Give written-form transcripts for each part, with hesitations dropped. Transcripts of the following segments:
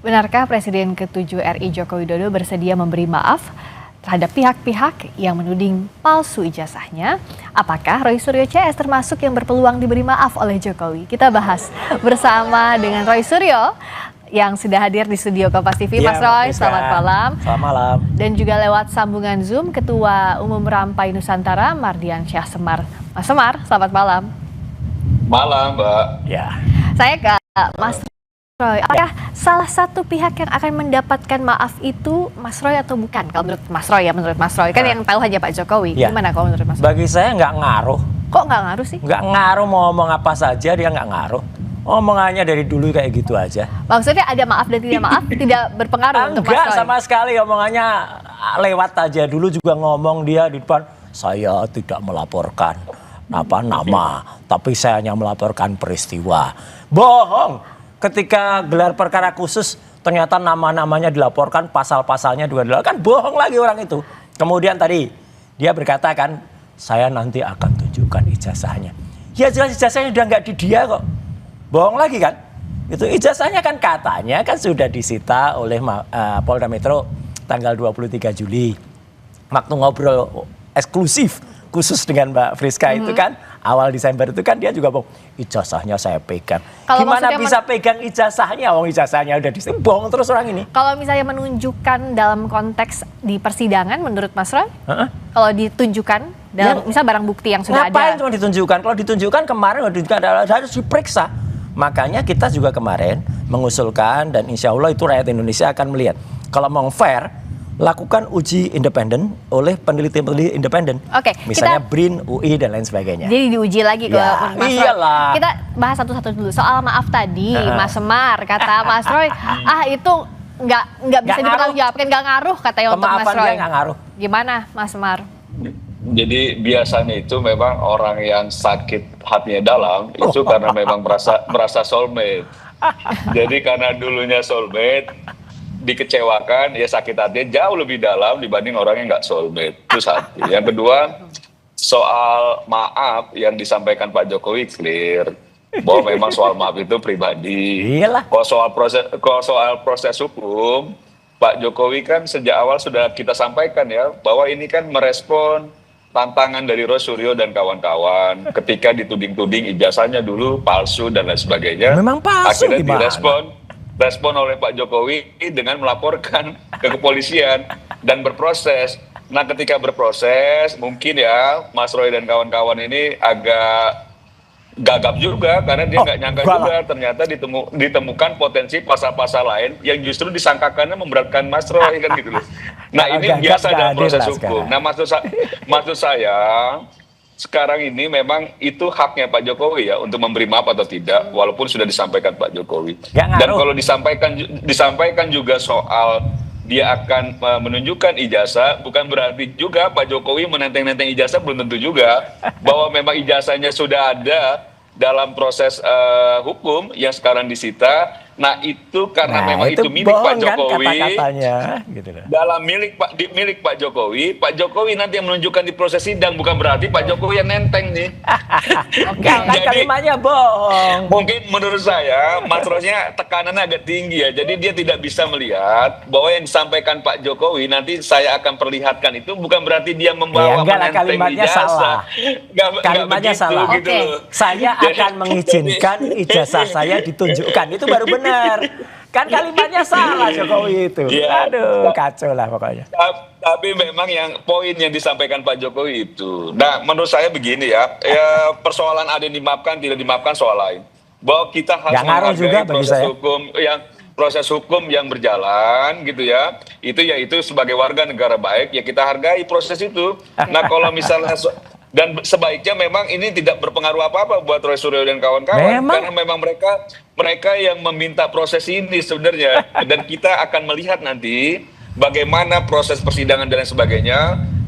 Benarkah Presiden ke-7 RI Joko Widodo bersedia memberi maaf terhadap pihak-pihak yang menuding palsu ijazahnya? Apakah Roy Suryo CS termasuk yang berpeluang diberi maaf oleh Jokowi? Kita bahas bersama dengan Roy Suryo yang sudah hadir di studio Kompas TV. Mas Roy, selamat malam. Selamat malam. Dan juga lewat sambungan Zoom, Ketua Umum Rampai Nusantara, Mardian Syah Semar. Mas Semar, selamat malam. Malam, Mbak. Ya. Saya ke Mas Roy, apakah salah satu pihak yang akan mendapatkan maaf itu Mas Roy atau bukan? Kalau menurut Mas Roy ya, menurut Mas Roy. Kan yang tahu hanya Pak Jokowi. Ya. Gimana kalau menurut Mas Roy? Bagi saya nggak ngaruh. Kok nggak ngaruh sih? Nggak ngaruh, mau ngomong apa saja dia nggak ngaruh. Omongannya dari dulu kayak gitu aja. Maksudnya ada maaf dan tidak maaf tidak berpengaruh untuk Mas Roy? Enggak sama sekali, omongannya lewat aja. Dulu juga ngomong dia di depan, saya tidak melaporkan nama, tapi saya hanya melaporkan peristiwa. Bohong. Ketika gelar perkara khusus ternyata nama-namanya dilaporkan, pasal-pasalnya juga kan bohong lagi orang itu. Kemudian tadi dia berkata kan, saya nanti akan tunjukkan ijazahnya. Ya jelas ijazahnya udah nggak di dia kok. Bohong lagi kan? Itu ijazahnya kan katanya kan sudah disita oleh Polda Metro tanggal 23 Juli. Waktu ngobrol eksklusif khusus dengan Mbak Friska itu kan awal Desember itu kan dia juga bohong, ijazahnya saya pegang. Kalau gimana bisa pegang ijazahnya? Wong ijazahnya udah disita. Bohong terus orang ini. Kalau misalnya menunjukkan dalam konteks di persidangan menurut Mas Roy, kalau ditunjukkan dalam misal barang bukti yang sudah ngapain ada. cuma ditunjukkan? Kalau ditunjukkan kemarin harus diperiksa. Makanya kita juga kemarin mengusulkan dan insya Allah itu rakyat Indonesia akan melihat. Kalau mau fair, lakukan uji independen oleh peneliti-peneliti independen. Oke, misalnya BRIN, UI dan lain sebagainya. Jadi diuji lagi ke Ya, Mas Roy. iyalah. Kita bahas satu-satu dulu. Soal maaf tadi, Mas Semar kata Mas Roy, itu nggak bisa dipertanggungjawabkan, nggak ngaruh katanya untuk Mas Pemaafan Roy. dia nggak ngaruh. Gimana Mas Semar? Jadi biasanya itu memang orang yang sakit hatinya dalam itu karena memang merasa soulmate. Jadi karena dulunya soulmate, dikecewakan, ya sakit hatinya jauh lebih dalam dibanding orang yang nggak soulmate. Itu satu. Yang kedua, soal maaf yang disampaikan Pak Jokowi clear bahwa memang soal maaf itu pribadi. Iyalah. Kalau soal proses hukum, Pak Jokowi kan sejak awal sudah kita sampaikan ya bahwa ini kan merespon tantangan dari Roy Suryo dan kawan-kawan ketika dituding-tuding ijazahnya dulu palsu dan lain sebagainya. Memang palsu. Akhirnya direspon oleh Pak Jokowi dengan melaporkan ke kepolisian dan berproses. Nah ketika berproses mungkin ya Mas Roy dan kawan-kawan ini agak gagap juga karena dia nggak nyangka juga ternyata ditemukan potensi pasal-pasal lain yang justru disangkakannya memberatkan Mas Roy kan gitu loh. Nah ini biasa dalam proses hukum. Nah maksud saya sekarang ini memang itu haknya Pak Jokowi ya untuk memberi maaf atau tidak walaupun sudah disampaikan Pak Jokowi. Dan kalau disampaikan juga soal dia akan menunjukkan ijazah, bukan berarti juga Pak Jokowi menenteng-nenteng ijazah, belum tentu juga bahwa memang ijazahnya sudah ada dalam proses hukum yang sekarang disita. Nah itu karena memang itu milik Pak Jokowi, gitu loh. dalam milik Pak Jokowi nanti yang menunjukkan di proses sidang, bukan berarti Pak Jokowi yang nenteng nih. Jadi kalimatnya bohong. Mungkin menurut saya Mas Rosnya tekanannya agak tinggi ya, jadi dia tidak bisa melihat bahwa yang disampaikan Pak Jokowi nanti saya akan perlihatkan itu bukan berarti dia membawa menenteng kalimatnya ijazah. Kalimatnya salah. Gitu. Saya akan mengizinkan ijazah saya ditunjukkan, itu baru benar. Kan kalimatnya salah Jokowi itu. Ya, Aduh, kacau lah pokoknya. Tapi memang yang poin yang disampaikan Pak Jokowi itu. Nah, menurut saya begini ya, persoalan ada yang dimaafkan, tidak dimaafkan soal lain. Bahwa kita harus menghargai proses hukum yang berjalan gitu ya. Itu sebagai warga negara baik ya kita hargai proses itu. Nah, kalau misalnya dan sebaiknya memang ini tidak berpengaruh apa-apa buat Roy Suryo dan kawan-kawan karena memang mereka yang meminta proses ini sebenarnya dan kita akan melihat nanti bagaimana proses persidangan dan lain sebagainya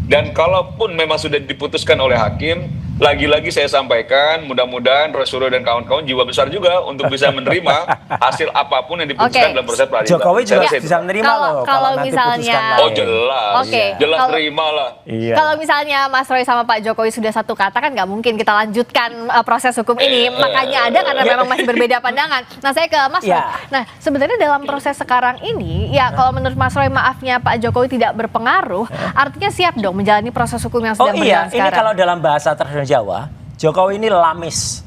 dan kalaupun memang sudah diputuskan oleh hakim lagi-lagi saya sampaikan, mudah-mudahan Roy Suryo dan kawan-kawan jiwa besar juga untuk bisa menerima hasil apapun yang diputuskan dalam proses peradilan. Jokowi juga Saya bisa menerima loh kalau nanti misalnya- putuskan lain. Oh jelas, Oke. jelas Kalau- terima lah. Iya. Kalau misalnya Mas Roy sama Pak Jokowi sudah satu kata kan nggak mungkin kita lanjutkan proses hukum ini. Makanya ada karena memang masih berbeda pandangan. Nah saya ke Mas Roy. Ya. Nah sebenarnya dalam proses sekarang ini ya kalau menurut Mas Roy maafnya Pak Jokowi tidak berpengaruh, artinya siap dong menjalani proses hukum yang sedang berjalan Ini sekarang. kalau dalam bahasa tradisional Jawa, Jokowi ini lamis.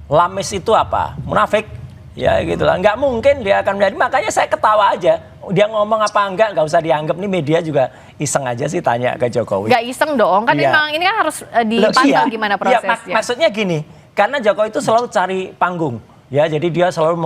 Lamis itu apa? Munafik. Ya gitu lah. Nggak mungkin dia akan menjadi. Makanya saya ketawa aja. Dia ngomong apa enggak usah dianggap. Nih media juga iseng aja sih tanya ke Jokowi. Nggak iseng dong, kan Iya. memang ini kan harus Loh, dipantau iya. gimana Iya, prosesnya. maksudnya gini, karena Jokowi itu selalu cari panggung. Ya, jadi dia selalu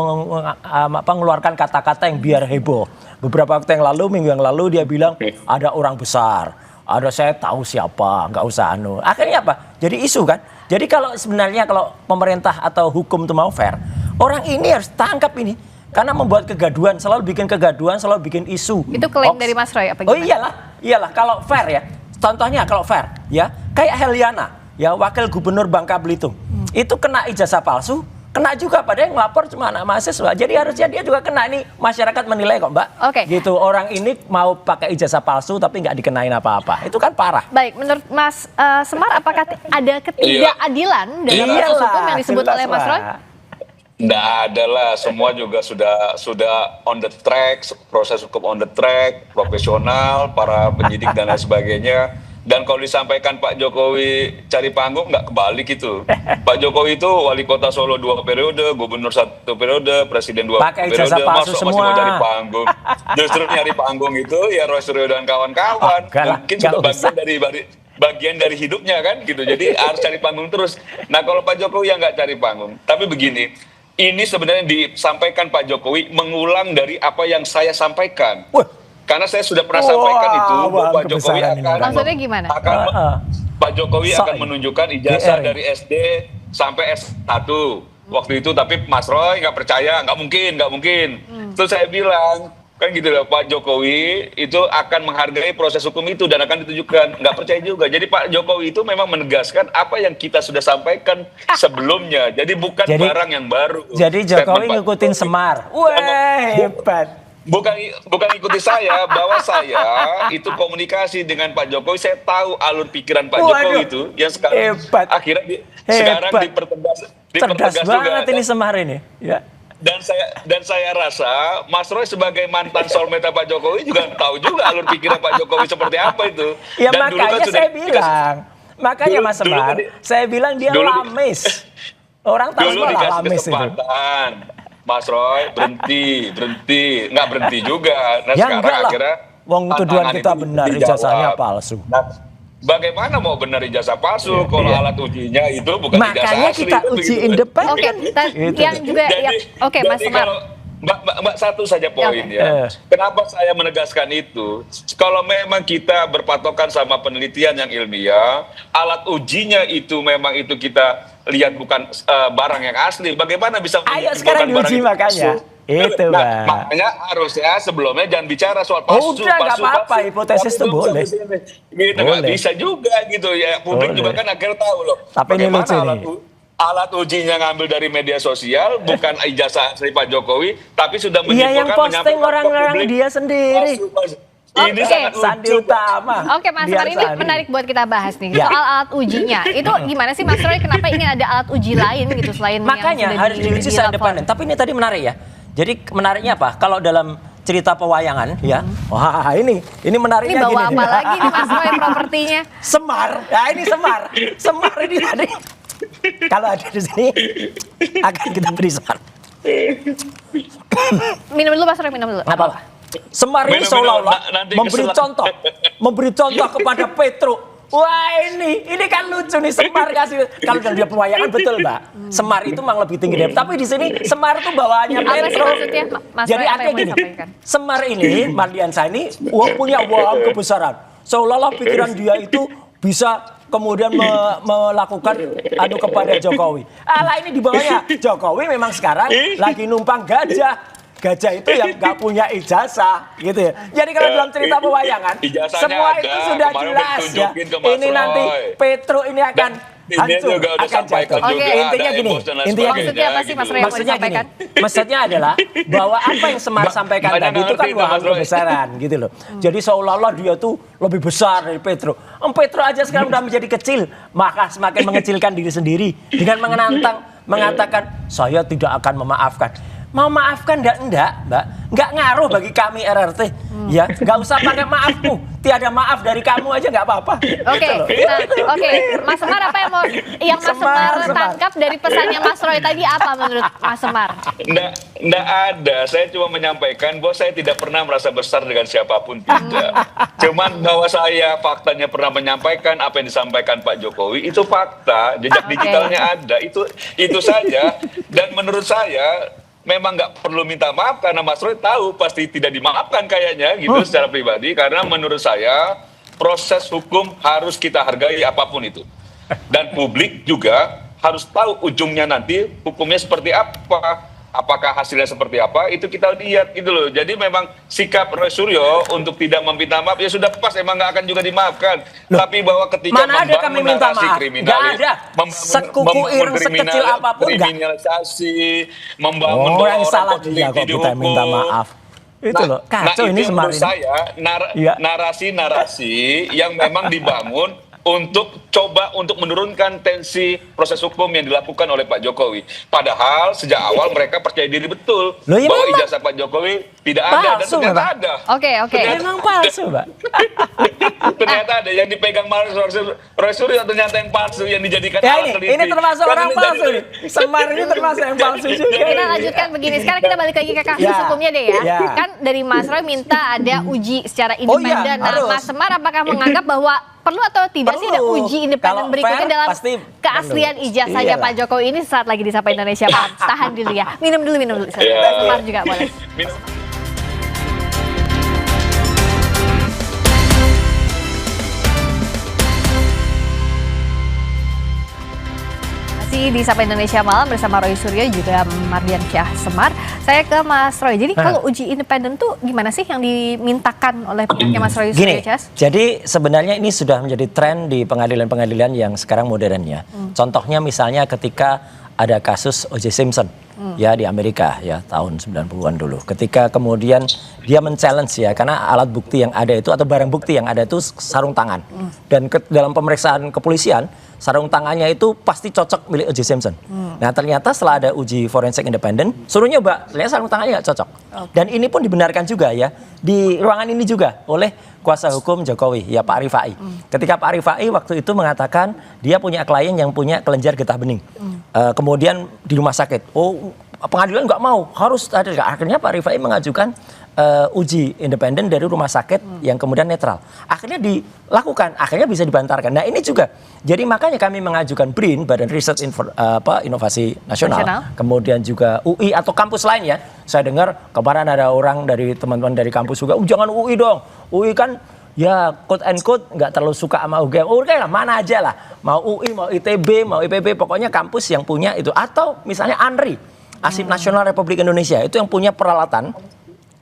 mengeluarkan kata-kata yang biar heboh. Beberapa waktu yang lalu, minggu yang lalu dia bilang ada orang besar. Ada saya tahu siapa, nggak usah anu. Akhirnya apa? Jadi isu kan. Jadi kalau sebenarnya kalau pemerintah atau hukum itu mau fair, orang ini harus tangkap ini. Karena membuat kegaduhan, selalu bikin kegaduhan, selalu bikin isu. Itu klaim Hoax. dari Mas Roy apa Oh gimana? iyalah kalau fair ya. Contohnya kalau fair ya, kayak Heliana, ya wakil gubernur Bangka Belitung. Itu kena ijazah palsu, kena juga pada yang ngelapor cuma anak mahasiswa. Jadi harusnya dia juga kena, ini masyarakat menilai kok Mbak. Oke. Gitu, orang ini mau pakai ijazah palsu tapi nggak dikenain apa-apa. Itu kan parah. Baik, menurut Mas Semar, apakah ada ketidakadilan dalam proses Iyalah, hukum yang disebut jelas, oleh Mas Roy? Mbak. Nggak ada lah, semua juga sudah on the track, proses hukum on the track, profesional, para penyidik dan lain sebagainya. Dan kalau disampaikan Pak Jokowi cari panggung, nggak kebalik itu. Pak Jokowi itu wali kota Solo 2 periode, gubernur 1 periode, presiden 2 Pakai periode, ijazah palsu masih semua. mau cari panggung. Justru nyari panggung itu ya Roy Suryo dan kawan-kawan. Oh, enggak lah, Mungkin enggak sudah usah. bagian dari hidupnya kan gitu. Jadi harus cari panggung terus. Nah kalau Pak Jokowi yang nggak cari panggung, tapi begini, ini sebenarnya disampaikan Pak Jokowi mengulang dari apa yang saya sampaikan. Wah. Karena saya sudah pernah sampaikan itu, wah, Pak Jokowi kebesaran ini. akan Maksudnya gimana? Pak Jokowi So, akan menunjukkan ijazah GR. dari SD sampai S1 waktu itu, tapi Mas Roy nggak percaya, nggak mungkin. Terus saya bilang kan gitu loh, Pak Jokowi itu akan menghargai proses hukum itu dan akan ditunjukkan, nggak percaya juga. Jadi Pak Jokowi itu memang menegaskan apa yang kita sudah sampaikan sebelumnya, jadi bukan barang yang baru. Jadi Jokowi ngikutin Semar. Wah, hebat. Bukan ikuti saya, bahwa saya itu komunikasi dengan Pak Jokowi, saya tahu alur pikiran Pak Jokowi itu yang sekarang hebat. akhirnya sekarang Cerdas dipertegas banget juga. ini Semar ini. Ya. Dan saya rasa Mas Roy sebagai mantan soulmate Pak Jokowi juga tahu juga alur pikiran Pak Jokowi seperti apa itu. Ya Dan dulu makanya kan saya bilang. Makanya Mas Dulu Semar, kan saya bilang dia dulu- lamis. Orang tahu dulu semua lah dikasih lamis itu. kesempatan. Mas Roy berhenti, nggak berhenti juga. Nah Ya sekarang enggak lah. akhirnya Wong tuduhan tantangan kita itu benar, dijawab. ijazahnya palsu. Nah, bagaimana mau benar ijazah palsu kalau alat ujinya itu bukan ijazah Makanya asli? kita Itu uji begitu. independen. Oke, Gitu. yang juga oke Mas jadi Semar. kalau Mbak satu saja poin oke. ya. Kenapa saya menegaskan itu? Kalau memang kita berpatokan sama penelitian yang ilmiah, alat ujinya itu memang itu kita lihat bukan barang yang asli. Bagaimana bisa Ayo bukan sekarang barang diuji itu makanya. palsu? Itu, Nah, Bang. makanya harusnya sebelumnya jangan bicara soal palsu. Udah, nggak apa-apa, hipotesis itu boleh. Gitu, nggak Boleh. bisa juga gitu ya. Publik Boleh. juga kan akhirnya tahu loh. Tapi ini bagaimana lucu nih. alat ujinya ngambil dari media sosial, bukan ijazah asli Pak Jokowi, tapi sudah Iya, yang posting menyampaikan ke orang-orang publik. dia sendiri. Palsu. Ini Oke. sangat lucu. Sandi Utama. Oke Mas Biar Semar, ini Sandi. menarik buat kita bahas nih. Ya. Soal alat ujinya. Itu gimana sih Mas Roy, kenapa ingin ada alat uji lain gitu selain yang Makanya sudah harus diuji secara independen. Tapi ini tadi menarik ya. Jadi menariknya apa? Kalau dalam cerita pewayangan ya. Wah, ini Ini menariknya bawa gini. apa lagi nih Mas Roy propertinya? Semar. Ya ini Semar. Semar ini tadi. Kalau ada di sini akan kita beri Semar. Minum dulu Mas Roy, minum dulu. Nggak apa-apa. Semar ini Minum, seolah-olah nanti memberi keselan. contoh kepada Petro. Wah ini kan lucu nih Semar kasih. Kalau dalam dia pewayangan betul Mbak. Semar itu memang lebih tinggi dari. Tapi di sini Semar itu bawaannya Apa sih Petro. maksudnya, Mas Jadi Roy, apa artinya yang mau gini, disampaikan? Semar ini Mardiansyah ini punya waham kebesaran. Seolah-olah pikiran dia itu bisa kemudian melakukan adu kepada Jokowi. Alah ini di bawahnya Jokowi memang sekarang lagi numpang gajah. gajah itu yang nggak punya ijazah gitu ya. Jadi kalau dalam cerita pewayangan Ijazahnya semua ada, itu sudah kemarin jelas ya. ditunjukin ke Mas Ini nanti Roy. Petro ini akan Ini hancur, juga udah akan sampaikan jatuh. juga, Intinya ada gini, embos dan lain intinya sebagainya, Maksudnya apa sih, Mas Roy, yang mau Maksudnya gini, disampaikan? maksudnya adalah bahwa apa yang Semar sampaikan banyak tadi itu kan ngerti itu, Mas waham Roy. kebesaran gitu loh. Jadi seolah-olah dia tuh lebih besar dari Petro. Petro aja sekarang udah menjadi kecil, maka semakin mengecilkan diri sendiri dengan mengatakan saya tidak akan memaafkan. Mau maafkan enggak, Mbak? Enggak ngaruh bagi kami RRT. Ya, enggak usah pakai maafmu. Tiada maaf dari kamu aja enggak apa-apa. Oke, nah, oke, Mas Semar apa yang mau Mas Semar tangkap dari pesannya Mas Roy tadi apa menurut Mas Semar? Nggak ada, saya cuma menyampaikan bahwa saya tidak pernah merasa besar dengan siapapun, tidak. Cuman bahwa saya faktanya pernah menyampaikan apa yang disampaikan Pak Jokowi, itu fakta, jejak digitalnya ada, itu saja. Dan menurut saya, memang nggak perlu minta maaf karena Mas Roy tahu pasti tidak dimaafkan kayaknya gitu secara pribadi, karena menurut saya proses hukum harus kita hargai apapun itu. Dan publik juga harus tahu ujungnya nanti hukumnya seperti apa. Apakah hasilnya seperti apa, itu kita lihat gitu loh. Jadi memang sikap Roy Suryo untuk tidak meminta maaf, ya sudah pas, emang nggak akan juga dimaafkan. Loh, tapi bahwa ketika mana ada kami minta maaf? Nggak ada. Sekuku ireng sekecil apapun nggak. Kriminalisasi, membangun Yang salah orang dia kok positif kita minta dihukum. maaf. Itu loh, kacau ini itu Semar menurut ini. saya Iya. narasi-narasi yang memang dibangun untuk coba untuk menurunkan tensi proses hukum yang dilakukan oleh Pak Jokowi. Padahal sejak awal mereka percaya diri betul Loh, iya bahwa memang. ijazah Pak Jokowi tidak ada, dan Palsu, ternyata Mbak. ada. Oke. Memang palsu, Mbak. Ternyata ada yang dipegang Roy Suryo, ternyata yang palsu yang dijadikan Ya alat ini termasuk Kan orang ini palsu jadi- nih. Semar ini termasuk yang palsu juga. Kita lanjutkan begini. Sekarang kita balik lagi ke kasus Ya. hukumnya deh ya. Ya. Kan dari Mas Roy minta ada uji secara Oh iya, independen. Nah, harus. Mas Semar apakah menganggap bahwa perlu atau tidak sih ada Perlu. uji independen Kalau berikutnya fair, dalam pasti keaslian perlu. ijazahnya Iyalah. Pak Jokowi ini saat lagi di Sapa Indonesia. Pak, tahan dulu ya. Minum dulu. Ya. Mas Semar juga boleh. Masih di Sapa Indonesia Malam bersama Roy Suryo juga Mardian Syah Semar. Saya ke Mas Roy. Jadi kalau uji independen tuh gimana sih yang dimintakan oleh pihaknya Mas Roy Suryo, Gini, Cas? jadi sebenarnya ini sudah menjadi tren di pengadilan-pengadilan yang sekarang modern ya. Contohnya misalnya ketika ada kasus O.J. Simpson ya di Amerika ya tahun 90-an dulu. Ketika kemudian dia men-challenge ya karena alat bukti yang ada itu atau barang bukti yang ada itu sarung tangan. Dan dalam pemeriksaan kepolisian sarung tangannya itu pasti cocok milik O.J. Simpson. Nah ternyata setelah ada uji forensik independen, suruh nyoba, ternyata sarung tangannya nggak cocok. Dan ini pun dibenarkan juga ya, di ruangan ini juga oleh kuasa hukum Jokowi, ya Pak Rifai. Ketika Pak Rifai waktu itu mengatakan dia punya klien yang punya kelenjar getah bening. Kemudian di rumah sakit, pengadilan nggak mau, harus ada. Akhirnya Pak Rifai mengajukan uji independen dari rumah sakit yang kemudian netral. Akhirnya dilakukan, akhirnya bisa dibantarkan. Nah ini juga, jadi makanya kami mengajukan BRIN, Badan Riset Inovasi Nasional, kemudian juga UI atau kampus lain ya. Saya dengar kemarin ada orang dari teman-teman dari kampus juga, jangan UI dong, UI kan ya quote and quote nggak terlalu suka sama UGM. UGM lah, mana aja lah, mau UI, mau ITB, mau IPB, pokoknya kampus yang punya itu. Atau misalnya ANRI, Arsip Nasional Republik Indonesia, itu yang punya peralatan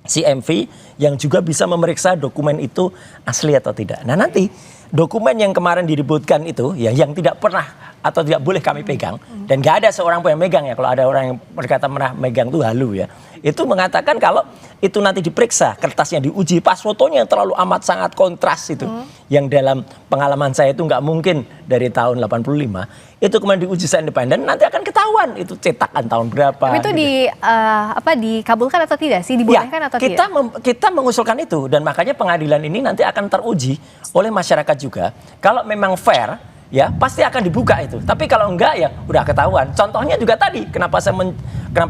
CMV yang juga bisa memeriksa dokumen itu asli atau tidak. Nah nanti dokumen yang kemarin diributkan itu ya yang tidak pernah atau tidak boleh kami pegang dan gak ada seorang pun yang megang ya, kalau ada orang yang berkata pernah megang itu halu ya, itu mengatakan kalau itu nanti diperiksa kertasnya diuji pas fotonya yang terlalu amat sangat kontras itu yang dalam pengalaman saya itu nggak mungkin dari tahun 85 itu kemudian diuji secara independen, nanti akan ketahuan itu cetakan tahun berapa. Tapi itu gitu. dikabulkan atau tidak sih, dibolehkan atau tidak? Kita mengusulkan itu dan makanya pengadilan ini nanti akan teruji oleh masyarakat juga. Kalau memang fair ya pasti akan dibuka itu. Tapi kalau enggak ya udah ketahuan. Contohnya juga tadi kenapa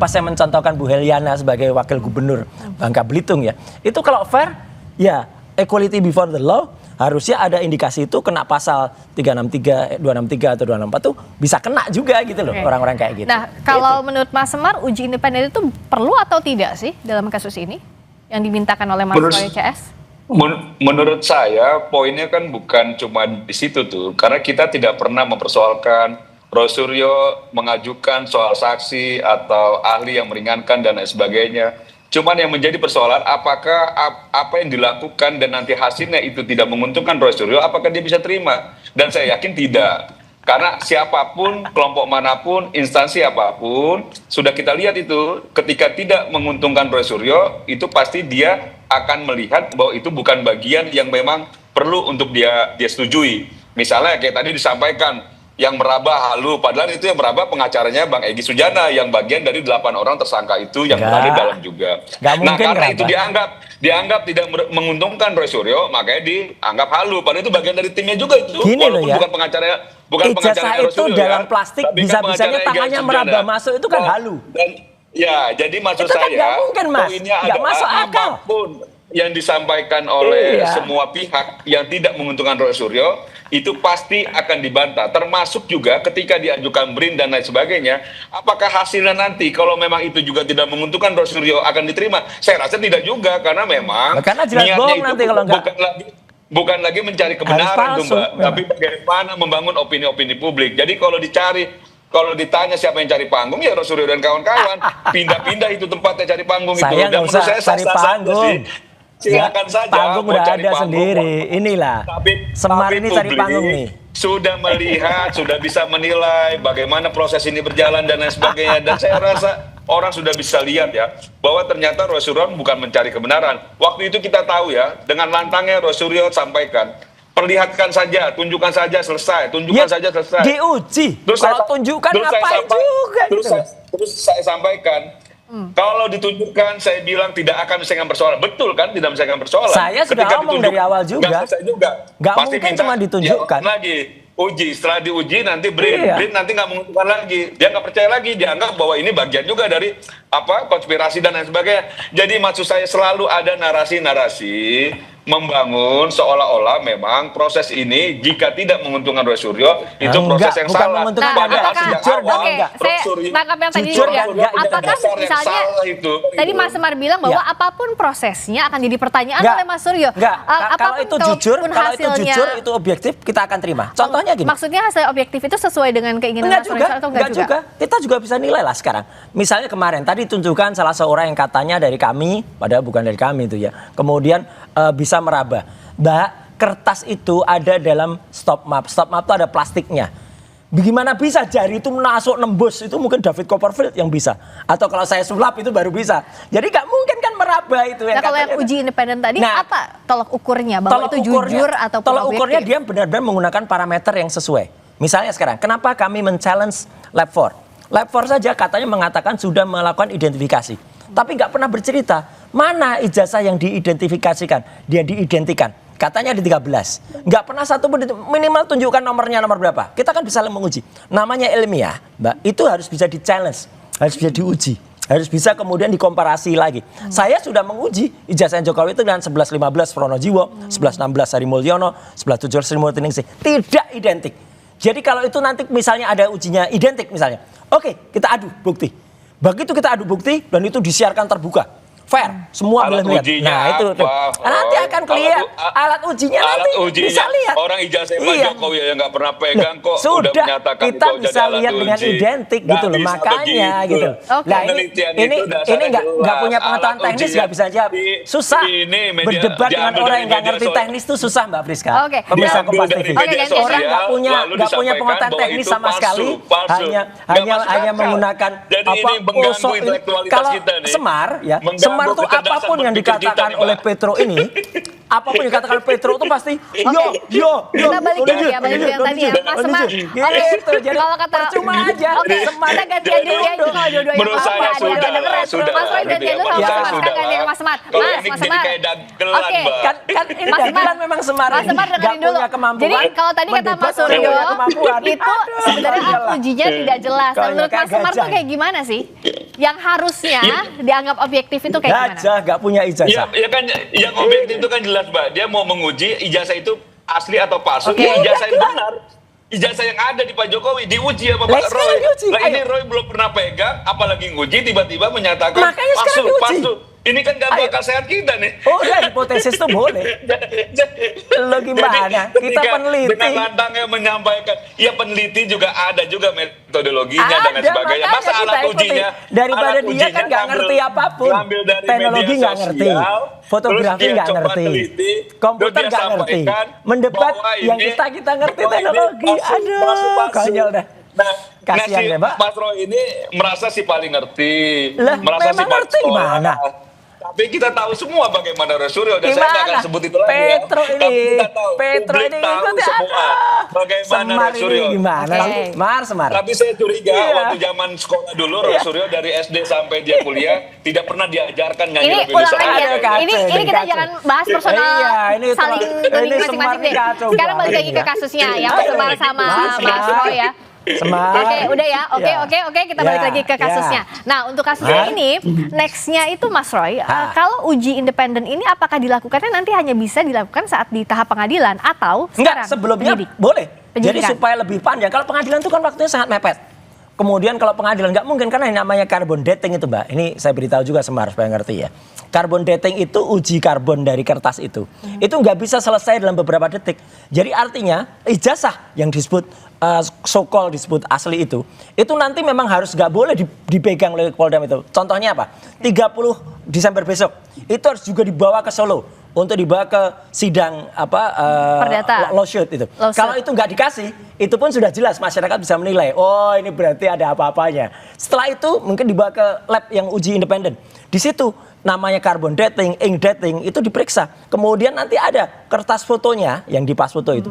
saya mencontohkan Bu Heliana sebagai wakil gubernur Bangka Belitung ya. Itu kalau fair ya equality before the law harusnya ada indikasi itu kena pasal 363, 263 atau 264 tuh bisa kena juga gitu loh orang-orang kayak gitu. Nah, kalau menurut Mas Semar uji independen itu perlu atau tidak sih dalam kasus ini yang dimintakan oleh Mas Roy CS? Menurut saya poinnya kan bukan cuma di situ tuh, karena kita tidak pernah mempersoalkan Roy Suryo mengajukan soal saksi atau ahli yang meringankan dan lain sebagainya. Cuman yang menjadi persoalan apakah apa yang dilakukan dan nanti hasilnya itu tidak menguntungkan Roy Suryo, apakah dia bisa terima? Dan saya yakin tidak. Karena siapapun, kelompok manapun, instansi apapun, sudah kita lihat itu ketika tidak menguntungkan Roy Suryo, itu pasti dia akan melihat bahwa itu bukan bagian yang memang perlu untuk dia setujui. Misalnya kayak tadi disampaikan, yang meraba halu, padahal itu yang meraba pengacaranya Bang Egy Sujana yang bagian dari 8 orang tersangka itu yang berada di dalam juga. Nah, karena itu dianggap tidak menguntungkan Roy Suryo, makanya dianggap halu. Padahal itu bagian dari timnya juga itu. Gini walaupun loh ya, bukan pengacaranya, bukan pengacaranya Roy itu Suryo dalam ya, plastik tapi kan bisa-bisanya pengacaranya tangannya Egy meraba Sujana. masuk itu kan halu. Dan ya, jadi maksud Itu kan saya nggak mungkin, Mas. poinnya Nggak adalah masuk akal. apapun yang disampaikan oleh Iya. semua pihak yang tidak menguntungkan Roy Suryo itu pasti akan dibantah, termasuk juga ketika diajukan BRIN dan lain sebagainya. Apakah hasilnya nanti kalau memang itu juga tidak menguntungkan Roy Suryo akan diterima? Saya rasa tidak juga, karena memang Karena jelas niatnya bohong itu nanti kalau nggak. bukan lagi mencari kebenaran Harus tuh, palsu, Mbak, memang. tapi bagaimana membangun opini-opini publik. Jadi kalau ditanya siapa yang cari panggung, ya Roy Suryo dan kawan-kawan. Pindah-pindah itu tempatnya cari panggung itu. Saya nggak usah cari panggung. Silakan saja. Panggung mau udah cari ada panggung, sendiri. Inilah Semar tapi ini cari publik panggung nih. sudah melihat, sudah bisa menilai bagaimana proses ini berjalan dan lain sebagainya. Dan saya rasa orang sudah bisa lihat ya, bahwa ternyata Roy Suryo bukan mencari kebenaran. Waktu itu kita tahu ya, dengan lantangnya Roy Suryo sampaikan, perlihatkan saja, tunjukkan saja selesai, tunjukkan saja selesai. Diuji. Kalau tunjukkan ngapain juga gitu. Terus saya sampaikan, kalau ditunjukkan, saya bilang tidak akan menyelesaikan persoalan. Betul kan, tidak menyelesaikan persoalan. Saya sudah ngomong dari awal juga. Nggak selesai juga. Nggak Pasti mungkin minta cuma ditunjukkan. ya, lagi uji, setelah diuji nanti BRIN. Iya. BRIN nanti nggak menguntungkan lagi. Dia nggak percaya lagi, dianggap bahwa ini bagian juga dari konspirasi dan lain sebagainya. Jadi maksud saya selalu ada narasi-narasi membangun seolah-olah memang proses ini jika tidak menguntungkan Roy Suryo itu proses yang bukan salah. menguntungkan. Padahal apakah, sejak jujur, awal, oke, Roy saya Suryo- tangkap yang tadi jujur juga. dan nggak Apakah dasar yang misalnya salah itu, tadi gitu. Mas Semar bilang bahwa Ya. apapun prosesnya akan jadi pertanyaan Enggak, oleh Mas Suryo. enggak. Kalau Apapun itu jujur, kalaupun kalau itu hasilnya- jujur, itu objektif, kita akan terima. Contohnya gini. Maksudnya hasil objektif itu sesuai dengan keinginan Enggak Mas juga, Suryo atau enggak juga? Kita juga bisa nilai lah sekarang. Misalnya kemarin tadi tunjukkan salah seorang yang katanya dari kami, padahal bukan dari kami itu ya. Kemudian bisa meraba. Mbak, kertas itu ada dalam stop map. Stop map itu ada plastiknya. Bagaimana bisa jari itu masuk nembus? Itu mungkin David Copperfield yang bisa. Atau kalau saya sulap itu baru bisa. Jadi nggak mungkin kan meraba itu. Nah kalau yang uji independen tadi Nah, apa tolak ukurnya? Bahwa itu jujur ataupun tolak ukurnya objektif? dia benar-benar menggunakan parameter yang sesuai. Misalnya sekarang, kenapa kami men-challenge Lab 4? Lab 4 saja katanya mengatakan sudah melakukan identifikasi. Tapi nggak pernah bercerita, mana ijazah yang diidentifikasikan, dia diidentikan. Katanya ada 13. Nggak pernah satu pun, minimal tunjukkan nomornya nomor berapa. Kita kan bisa menguji. Namanya ilmiah, Mbak, itu harus bisa di-challenge, harus bisa diuji. Harus bisa kemudian dikomparasi lagi. Saya sudah menguji ijazah Jokowi itu dengan 1115 Pronojiwo, 1116 Hari Mulyono, 1117 Sri Mulyani. Tidak identik. Jadi kalau itu nanti misalnya ada ujinya identik misalnya. Oke, kita adu bukti. Begitu kita adu bukti dan itu disiarkan terbuka. Fair, semua boleh lihat. Nah, itu nanti akan kelihatan alat ujinya nanti bisa lihat. Orang ijazah Pak Jokowi yang nggak pernah pegang kok sudah udah menyatakan kita itu bisa jadi alat lihat dengan uji. identik Nggak gitu loh, bisa makanya begitu. gitu. Oke. Nah Penelitian ini itu dasarnya nggak punya jelas. pengetahuan Alat teknis ujinya nggak bisa jawab. Susah ini media- berdebat dengan diambil orang dari yang nggak media ngerti sosial. teknis itu susah Mbak Friska. Oke. Pemirsa Diambil Kompas dari TV. Oke, media ganti. sosial, Orang nggak punya lalu pengetahuan disampaikan bahwa teknis itu sama palsu, sekali, palsu. Nggak hanya masuk akal. menggunakan Jadi ini mengganggu intelektualitas kalau kita nih. Semar ya, Mengganggu Semar tuh kecerdasan apapun yang berpikir kita dikatakan nih, oleh Mbak. Petro ini, apapun yang dikatakan Petro itu pasti yo. Kita balik lagi ya, balik yang tadi ya, Mas Semar. Oke, Gitu, jadi kalau kata percuma aja. Oke, Semar kita gantian dulu ya, itu kalau dua-duanya Menurut saya apa-apa. sudah Dua-duanya lah, berat. sudah. Mas Roy gantian dulu sama Ya, Mas Semar, sudah kita gantian lah. Mas Semar. Kalau Mas ini jadi Semar. kayak dagelan, Oke. Mbak. Kan ini Mas dagelan Semar. memang Semar Mas ini. Semar Nggak dengerin dulu. punya kemampuan Jadi kalau tadi kata mendebat, Mas nggak Suryo, punya kemampuan. itu sebenarnya Iyalah. alat ujinya tidak jelas. Kalau Menurut kayak Mas Semar tuh gajah. kayak gimana sih? Yang harusnya dianggap objektif itu kayak gimana? Gajah nggak punya ijazah. Ya kan yang objektif itu kan jelas, Mbak. Dia mau menguji ijazah itu asli atau palsu. Oke. Ini ijazah yang benar. Ijazah yang ada di Pak Jokowi diuji sama Lah, Pak sekarang Roy. diuji. Lah ini Ayo. Roy belum pernah pegang, apalagi nguji tiba-tiba menyatakan Makanya sekarang palsu, diuji. palsu. Ini kan gak bakal sehat kita nih. Oh ya, hipotesis itu boleh. Lo gimana? Kita peneliti. Dengan lantangnya menyampaikan, ya peneliti juga ada juga metodologinya dan lain sebagainya. Masa alat ujinya? Daripada dia kan nggak ngerti apapun. Teknologi nggak ngerti. Fotografi nggak ngerti. Komputer nggak ngerti. Mendebat yang kita ngerti teknologi. Aduh, konyol dah. Nah, kasihan si deh, Pak. Mas Roy ini merasa si paling ngerti. Lah, merasa memang si paling ngerti sekolah. gimana? Tapi kita tahu semua bagaimana Roy Suryo, dan saya nggak akan sebut itu lagi. Petro ya. ini, Tapi kita tahu, Petro publik ini tahu ikuti semua bagaimana Semar Roy Suryo. ini gimana? Semar. Tapi saya curiga Iya. waktu zaman sekolah dulu Roy Suryo dari SD sampai dia kuliah tidak pernah diajarkan nyanyi Ini lagu ulang Indonesia lagi ya. Raya. Kacau, Ini ini kita kacau. jangan bahas personal Iya, ini saling ini menyinggung masing-masing deh. Semar kacau Sekarang balik lagi ke banget ya. kasusnya yang Semar sama Mas Roy ya. Semar. Oke, udah ya. Oke, kita balik Ya, lagi ke kasusnya. Nah, untuk kasusnya ini, next-nya itu Mas Roy, kalau uji independen ini apakah dilakukannya nanti hanya bisa dilakukan saat di tahap pengadilan atau Enggak, sekarang? sebelumnya penyidik? boleh. Jadi Penyidikan. supaya lebih panjang. Kalau pengadilan itu kan waktunya sangat mepet. Kemudian kalau pengadilan nggak mungkin karena yang namanya carbon dating itu, Mbak. Ini saya beritahu juga Semar supaya ngerti ya. Carbon dating itu uji karbon dari kertas itu. Itu nggak bisa selesai dalam beberapa detik. Jadi artinya ijazah yang disebut so-called disebut asli itu nanti memang harus nggak boleh dipegang oleh Polda itu. Contohnya apa? 30 Desember besok itu harus juga dibawa ke Solo untuk dibawa ke sidang Perdata. lawsuit itu. Lawsuit. Kalau itu nggak dikasih, itu pun sudah jelas masyarakat bisa menilai. Oh, ini berarti ada apa-apanya. Setelah itu mungkin dibawa ke lab yang uji independen. Di situ namanya carbon dating, ink dating itu diperiksa. Kemudian nanti ada kertas fotonya yang di pas foto itu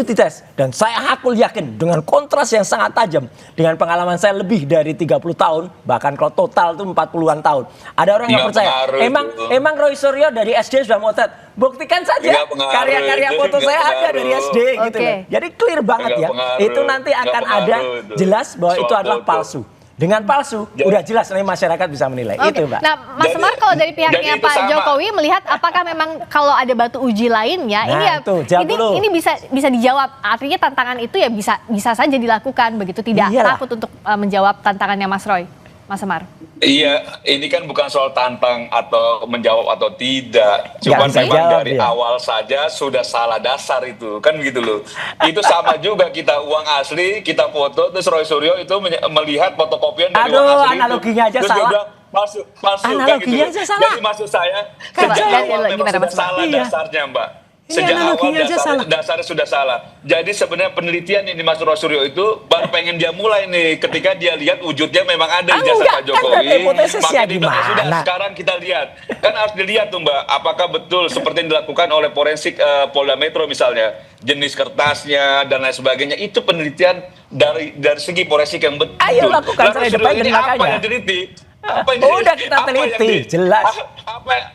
dites. Dan saya hakul yakin dengan kontras yang sangat tajam dengan pengalaman saya lebih dari 30 tahun, bahkan kalau total itu 40-an tahun. Ada orang yang Nggak percaya. pengaruh itu. Emang Roy Suryo dari SD sudah motret. Buktikan saja Nggak pengaruh karya-karya itu, foto nggak saya ada pengaruh. dari SD gitu Oke. loh. Jadi clear banget Nggak ya. pengaruh. Itu nanti Nggak akan pengaruh ada itu. jelas bahwa itu Soal adalah foto. palsu. Dengan palsu, Jadi- udah jelas nanti masyarakat bisa menilai. Oke. Itu, Mbak. Nah, Mas Jadi- Semar kalau dari pihaknya jadi itu Pak sama. Jokowi melihat apakah memang kalau ada batu uji lainnya Nah, ini ya tuh, jawab dulu. ini bisa dijawab. Artinya tantangan itu ya bisa saja dilakukan begitu, tidak Iyalah. takut untuk menjawab tantangannya Mas Roy. Mas Semar. Iya, ini kan bukan soal tantang atau menjawab atau tidak. Cuma bisa memang jawab dari dia. awal saja sudah salah dasar itu, kan begitu loh. Itu sama juga kita uang asli, kita foto, terus Roy Suryo itu melihat fotokopian dari Aduh, uang asli analoginya itu. aja Terus dia salah. bilang, palsu, Analoginya kan gitu. aja salah. Jadi maksud saya, Coba, sejak ganti awal dulu, memang gimana, sudah Mas Semar? salah Iya. dasarnya, Mbak. Ini Sejak awal analoginya aja salah. dasarnya sudah salah. Jadi sebenarnya penelitian ini Mas Roy Suryo itu baru pengen dia mulai nih ketika dia lihat wujudnya memang ada ijazah enggak, Pak kan Jokowi. dari hipotesisnya Makanya dia bilang, gimana? sudah sekarang kita lihat. Kan harus dilihat tuh Mbak, apakah betul seperti yang dilakukan oleh forensik Polda Metro misalnya, jenis kertasnya dan lain sebagainya, itu penelitian dari segi forensik yang betul. Ayo lakukan Lalu secara Suryo independen, ini apa makanya. yang teliti? Apa yang Udah kita apa yang teliti, jelas.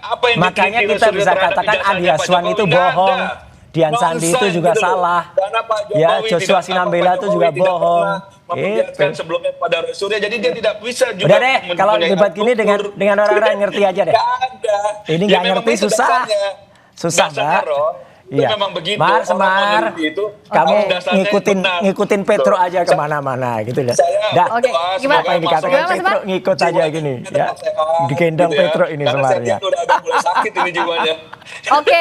Apa yang Makanya diteliti kita Suryo bisa terhadap katakan ijazahnya Adi Pak Aswan Jokowi? itu Nggak bohong. ada. Dian Sandi itu Nonsense juga gitu loh. salah. Karena Pak Ya, Jokowi Joshua tidak- Sinambela Pak itu Jokowi juga tidak bohong. pernah memperlihatkan Gitu. sebelumnya pada Roy Suryo, jadi dia tidak bisa juga Udah deh, kalau mempunyai debat gini struktur. dengan orang-orang yang ngerti aja deh. Nggak ada. Ini Ya, nggak memang ngerti itu susah. dasarnya. Susah, Dasarnya, Mbak. Roy. Itu Iya. memang begitu. Mar, Orang Semar, meneliti itu, kamu harus dasarnya ngikutin benar. Petro Tuh. aja kemana-mana gitu dah. Saya Dah. Oke, berdoa gimana? semoga Apa yang dikatakan Gimana, Mas Petro Semar? ngikut aja jiwanya gini tetap ya. sehat, Digendong gitu ya. Petro ini Karena Semar saya ya. udah agak mulai sakit ini jiwanya. Oke.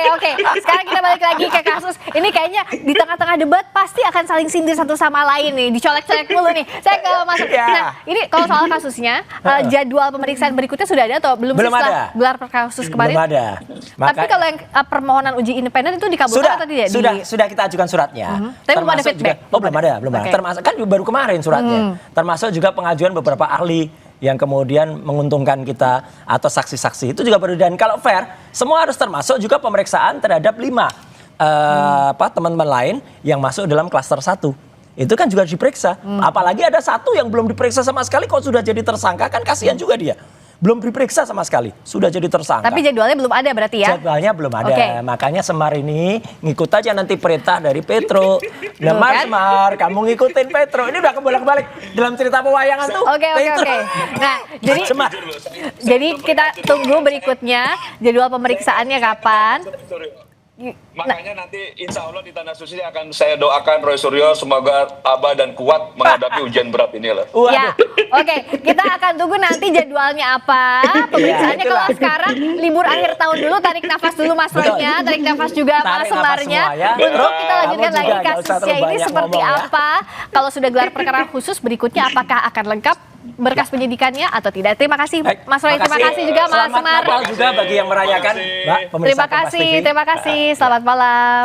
Sekarang kita balik lagi ke kasus. Ini kayaknya di tengah-tengah debat pasti akan saling sindir satu sama lain nih. Dicolek-colek dulu nih. Saya ke Mas. Ya. Nah, ini kalau soal kasusnya, jadwal pemeriksaan berikutnya sudah ada atau belum? Belum sih setelah ada. gelar kasus kemarin? Belum ada. Tapi kalau yang permohonan uji independen itu dikabulkan atau tidak? Sudah kita ajukan suratnya. Tapi belum ada Termasuk feedback? juga- belum ada. Oke. Termasuk kan baru kemarin suratnya. Termasuk juga pengajuan beberapa ahli yang kemudian menguntungkan kita atau saksi-saksi itu juga baru. Dan kalau fair, semua harus termasuk juga pemeriksaan terhadap 5 teman-teman lain yang masuk dalam klaster 1. Itu kan juga diperiksa. Apalagi ada satu yang belum diperiksa sama sekali, kok sudah jadi tersangka, kan kasihan juga dia. Belum diperiksa sama sekali, sudah jadi tersangka. Tapi jadwalnya belum ada berarti ya? Jadwalnya belum ada, Oke. makanya Semar ini ngikut aja nanti perintah dari Petro. Nah, Tuh, kan? Semar, kamu ngikutin Petro. Ini udah kebolak-balik dalam cerita pewayangan tuh. Oke. Petro. Nah, Semar. jadi kita tunggu berikutnya jadwal pemeriksaannya kapan. Makanya nanti insya Allah di Tanah Suci akan saya doakan Roy Suryo semoga tabah dan kuat menghadapi ujian berat ini lah. Ya, oke. Kita akan tunggu nanti jadwalnya apa. Pemirsaannya kalau sekarang libur akhir tahun dulu, tarik nafas dulu Mas Roy-nya, tarik nafas juga Mas Tarik nafas Semarnya. semua ya. Untuk kita lanjutkan Kamu lagi juga nggak usah kasusnya terlalu ini banyak seperti ngomong ya. apa. Kalau sudah gelar perkara khusus berikutnya apakah akan lengkap berkas penyidikannya atau tidak. Terima kasih Baik, Mas Roy, terima kasih juga Mas Selamat Semar. Natal juga bagi yang merayakan, Mbak, pemirsa Terima Kompas kasih, TV. terima kasih. Selamat malam.